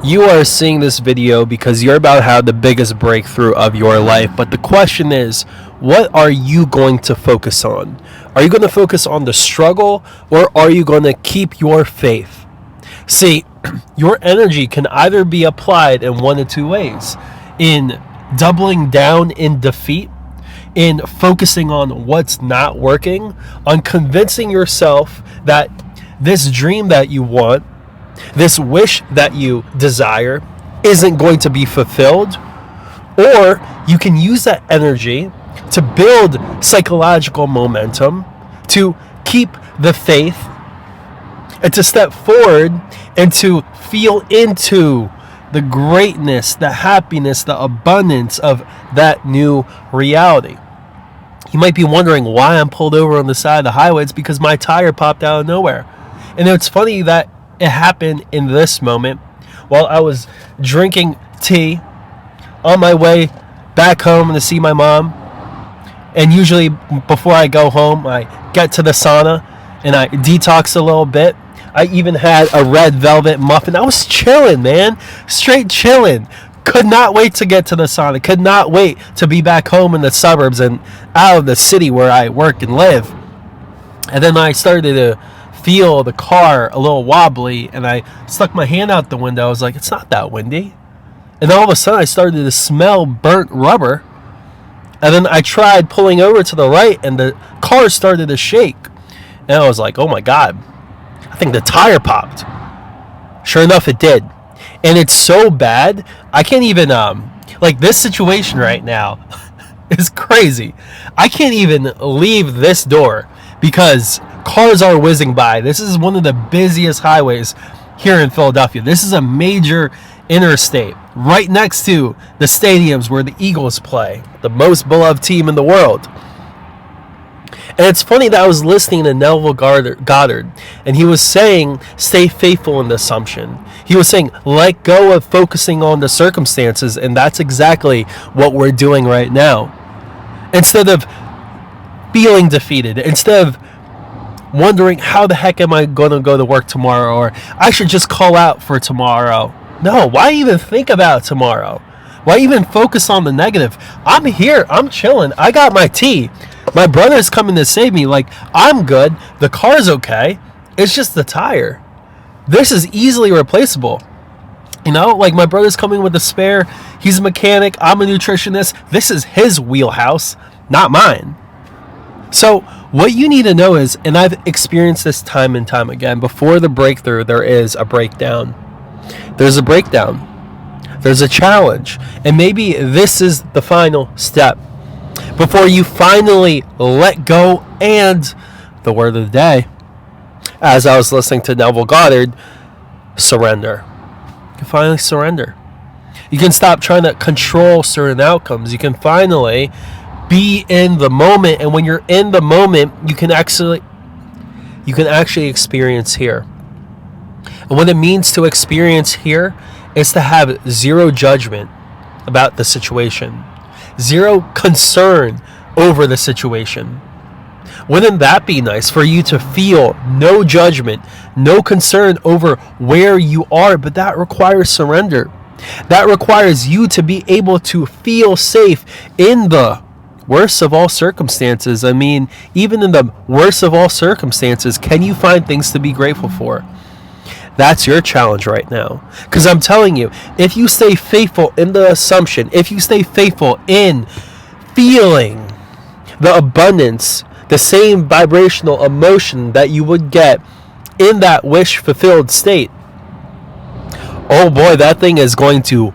You are seeing this video because you're about to have the biggest breakthrough of your life. But the question is, what are you going to focus on? Are you going to focus on the struggle, or are you going to keep your faith? See, your energy can either be applied in one of two ways: in doubling down in defeat, in focusing on what's not working, on convincing yourself that this dream that you want, this wish that you desire, isn't going to be fulfilled. Or you can use that energy to build psychological momentum, to keep the faith, and to step forward and to feel into the greatness, the happiness, the abundance of that new reality. You might be wondering why I'm pulled over on the side of the highway. It's because my tire popped out of nowhere. And it's funny that it happened in this moment while I was drinking tea on my way back home to see my mom. And usually before I go home, I get to the sauna and I detox a little bit. I even had a red velvet muffin. I was chilling, man. Straight chilling. Could not wait to get to the sauna. Could not wait to be back home in the suburbs and out of the city where I work and live. And then I started to feel the car a little wobbly, and I stuck my hand out the window. I was like, it's not that windy. And all of a sudden I started to smell burnt rubber. And then I tried pulling over to the right, and the car started to shake. And I was like, oh my God, I think the tire popped. Sure enough, it did. And it's so bad, I can't even, like, this situation right now is crazy. I can't even leave this door because cars are whizzing by. This is one of the busiest highways here in Philadelphia. This is a major interstate right next to the stadiums where the Eagles play, the most beloved team in the world. And it's funny that I was listening to Neville Goddard, and he was saying, stay faithful in the assumption. He was saying, let go of focusing on the circumstances, and that's exactly what we're doing right now. Instead of feeling defeated, instead of wondering how the heck am I going to go to work tomorrow, or I should just call out for tomorrow. No, why even think about tomorrow? Why even focus on the negative? I'm here, I'm chilling, I got my tea. My brother's coming to save me. Like, I'm good. The car's okay. It's just the tire. This is easily replaceable. You know, like, my brother's coming with a spare. He's a mechanic. I'm a nutritionist. This is his wheelhouse, not mine. So what you need to know is, and I've experienced this time and time again, before the breakthrough, there is a breakdown. There's a breakdown. There's a challenge. And maybe this is the final step before you finally let go. And the word of the day, as I was listening to Neville Goddard, surrender. You can finally surrender. You can stop trying to control certain outcomes. You can finally be in the moment. And when you're in the moment, you can actually experience here. And what it means to experience here is to have zero judgment about the situation. Zero concern over the situation. Wouldn't that be nice for you to feel no judgment, no concern over where you are? But that requires surrender. That requires you to be able to feel safe in the worst of all circumstances. I mean, even in the worst of all circumstances, can you find things to be grateful for? That's your challenge right now. Because I'm telling you, if you stay faithful in the assumption, if you stay faithful in feeling the abundance, the same vibrational emotion that you would get in that wish-fulfilled state, oh boy, that thing is going to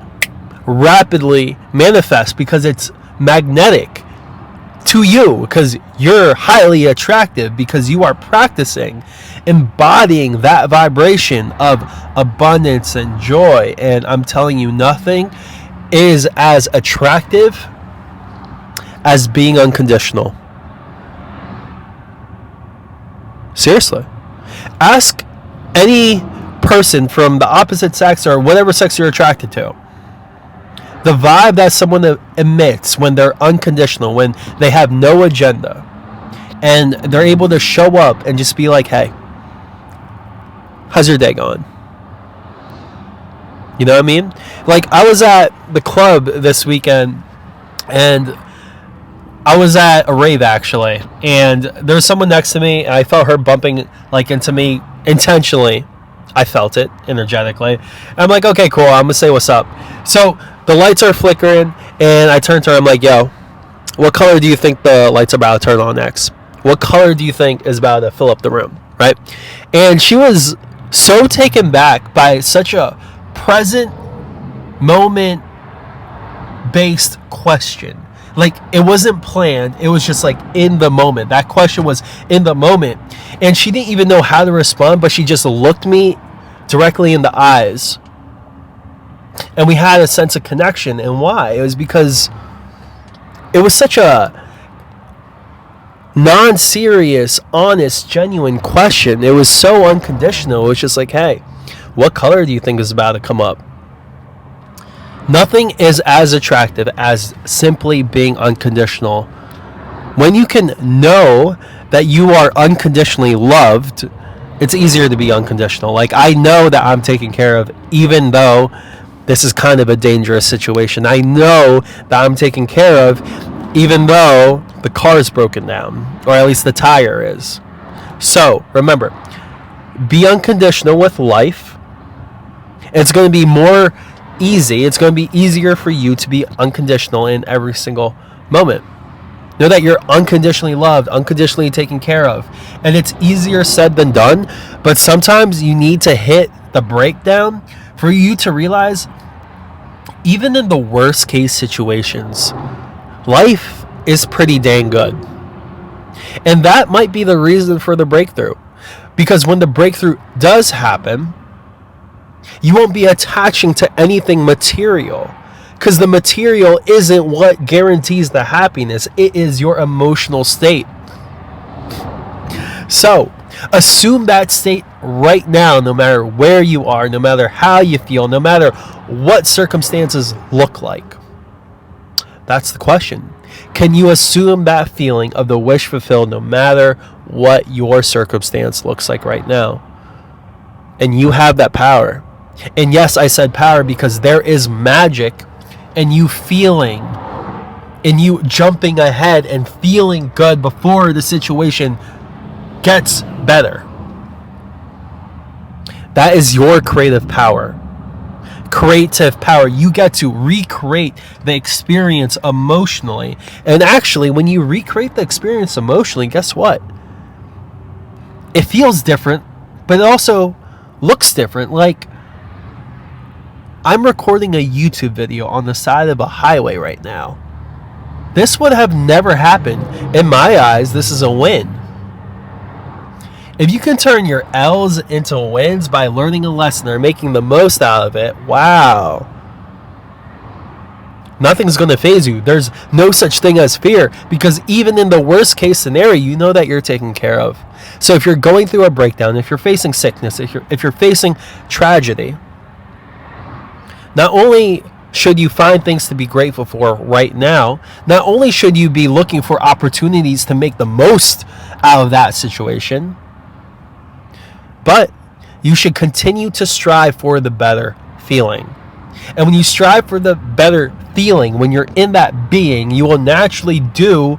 rapidly manifest because it's magnetic to you, because you're highly attractive, because you are practicing embodying that vibration of abundance and joy. And I'm telling you, nothing is as attractive as being unconditional. Seriously. Ask any person from the opposite sex or whatever sex you're attracted to. The vibe that someone emits when they're unconditional, when they have no agenda, and they're able to show up and just be like, hey, how's your day going? You know what I mean? Like, I was at the club this weekend, and I was at a rave, actually, and there was someone next to me, and I felt her bumping, like, into me intentionally. I felt it energetically. And I'm like, okay, cool, I'm gonna say what's up. So the lights are flickering, and I turn to her, I'm like, yo, what color do you think the lights are about to turn on next? What color do you think is about to fill up the room, right? And she was so taken back by such a present moment based question. Like, it wasn't planned, it was just like in the moment. That question was in the moment, and she didn't even know how to respond, but she just looked me directly in the eyes, and we had a sense of connection. And why? It was because it was such a non-serious, honest, genuine question. It was so unconditional. It was just like, hey, what color do you think is about to come up? Nothing is as attractive as simply being unconditional. When you can know that you are unconditionally loved, it's easier to be unconditional. Like, I know that I'm taken care of, even though this is kind of a dangerous situation. I know that I'm taken care of, even though the car is broken down, or at least the tire is. So, remember, be unconditional with life. It's going to be more easy. It's going to be easier for you to be unconditional in every single moment. Know that you're unconditionally loved, unconditionally taken care of. And it's easier said than done, but sometimes you need to hit the breakdown for you to realize, even in the worst case situations, life is pretty dang good. And that might be the reason for the breakthrough. Because when the breakthrough does happen, you won't be attaching to anything material. Because the material isn't what guarantees the happiness. It is your emotional state. So, assume that state right now, no matter where you are, no matter how you feel, no matter what circumstances look like. That's the question. Can you assume that feeling of the wish fulfilled no matter what your circumstance looks like right now? And you have that power. And yes, I said power because there is magic in you feeling, in you jumping ahead and feeling good before the situation gets better. That is your creative power. Creative power. You get to recreate the experience emotionally. And actually, when you recreate the experience emotionally, guess what? It feels different, but it also looks different. Like, I'm recording a YouTube video on the side of a highway right now. This would have never happened. In my eyes, this is a win. If you can turn your L's into wins by learning a lesson or making the most out of it, wow. Nothing's going to faze you. There's no such thing as fear, because even in the worst case scenario, you know that you're taken care of. So if you're going through a breakdown, if you're facing sickness, if you're facing tragedy, not only should you find things to be grateful for right now, not only should you be looking for opportunities to make the most out of that situation, but you should continue to strive for the better feeling. And when you strive for the better feeling, when you're in that being, you will naturally do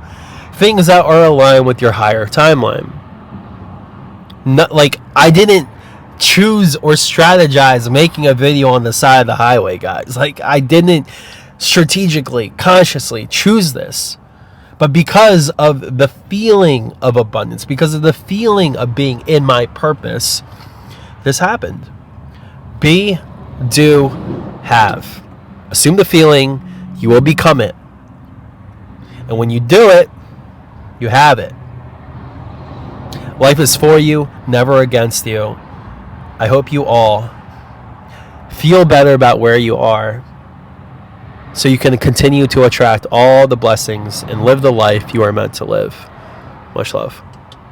things that are aligned with your higher timeline. Not like I didn't choose or strategize making a video on the side of the highway, guys. Like, I didn't strategically, consciously choose this. But because of the feeling of abundance, because of the feeling of being in my purpose, this happened. Be, do, have. Assume the feeling, you will become it. And when you do it, you have it. Life is for you, never against you. I hope you all feel better about where you are, so you can continue to attract all the blessings and live the life you are meant to live. Much love.